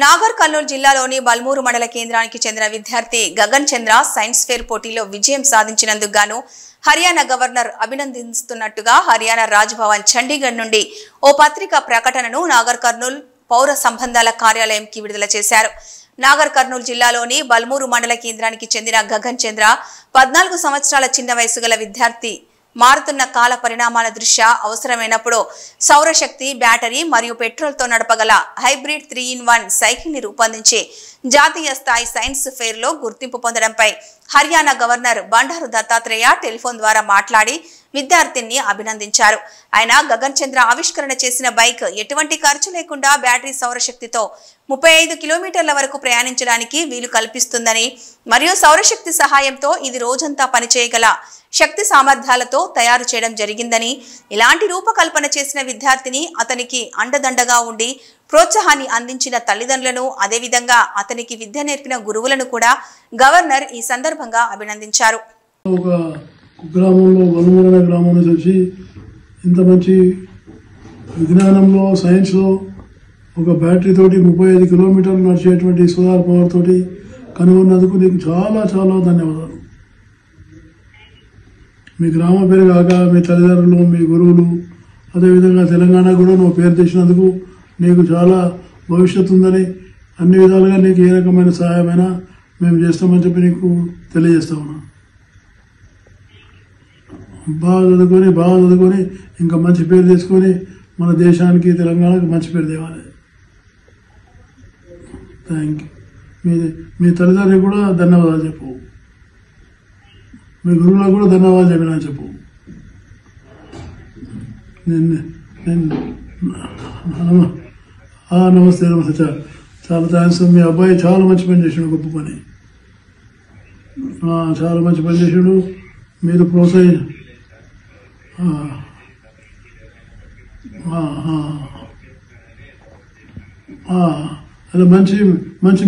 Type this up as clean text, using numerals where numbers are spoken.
నాగర్ కర్నూలు జిల్లాలోని బల్మూరు మండల కేంద్రానికి చెందిన విద్యార్థి గగన్ చంద్ర సైన్స్ ఫేర్ పోటీలో విజయం సాధించినందుకు గాను హర్యానా గవర్నర్ అభినందిస్తున్నట్టుగా హర్యానా రాజ్ భవన్ చండీగఢ్ నుండి ఓ పత్రికా ప్రకటనను నాగర్ కర్నూలు పౌర సంబంధాల కార్యాలయంకి విడుదల చేశారు. నాగర్ కర్నూలు జిల్లాలోని బల్మూరు మండల కేంద్రానికి చెందిన గగన్ చంద్ర 14 సంవత్సరాల చిన్న వయసు గల విద్యార్థి మారుతున్న కాల పరిణామాల దృష్ట్యా అవసరమైనప్పుడు సౌరశక్తి, బ్యాటరీ మరియు పెట్రోల్తో నడపగల హైబ్రిడ్ 3-in-1 సైకిల్ ని రూపొందించి జాతీయ స్థాయి సైన్స్ ఫేర్ లో గుర్తింపు పొందడంపై హర్యానా గవర్నర్ బండారు దత్తాత్రేయ టెలిఫోన్ ద్వారా మాట్లాడి విద్యార్థిని అభినందించారు. ఆయన గగన్ చంద్ర ఆవిష్కరణ చేసిన బైక్ ఎటువంటి ఖర్చు లేకుండా బ్యాటరీ సౌరశక్తితో 35 కిలోమీటర్ల వరకు ప్రయాణించడానికి వీలు కల్పిస్తుందని మరియు సౌరశక్తి సహాయంతో ఇది రోజంతా పనిచేయగల శక్తి సామర్థ్యాలతో తయారు చేయడం జరిగిందని, ఇలాంటి రూపకల్పన చేసిన విద్యార్థిని అతనికి అండదండగా ఉండి ప్రోత్సాహాన్ని అందించిన తల్లిదండ్రులను, అదేవిధంగా అతనికి విద్య నేర్పిన గురువులను కూడా గవర్నర్ ఈ సందర్భంగా అభినందించారు. గ్రామంలో బల్మూరు అనే గ్రామం నుంచి వచ్చి ఇంత మంచి విజ్ఞానంలో, సైన్స్లో ఒక బ్యాటరీ తోటి 35 కిలోమీటర్లు నడిచేటువంటి సోలార్ పవర్ తోటి కనుగొన్నందుకు నీకు చాలా చాలా ధన్యవాదాలు. మీ గ్రామం పేరు కాక మీ తల్లిదండ్రులు, మీ గురువులు, అదేవిధంగా తెలంగాణ కూడా నువ్వు పేరు తెచ్చినందుకు నీకు చాలా భవిష్యత్తు ఉందని, అన్ని విధాలుగా నీకు ఏ రకమైన సహాయమైనా మేము చేస్తామని చెప్పి నీకు తెలియజేస్తా ఉన్నాం. బాగా చదువుకొని ఇంకా మంచి పేరు తెచ్చుకొని మన దేశానికి, తెలంగాణకి మంచి పేరు తేవాలి. Thank you. మీ తల్లిదండ్రులకు కూడా ధన్యవాదాలు చెప్పు, మీ గురువులకు కూడా ధన్యవాదాలు చెప్పినా చెప్పు. నమస్తే నమస్తే. చాలా థ్యాంక్స్. మీ అబ్బాయి చాలా మంచి పని చేసాడు, గొప్ప పని, చాలా మంచి పని చేసాడు. మీరు అలా మంచి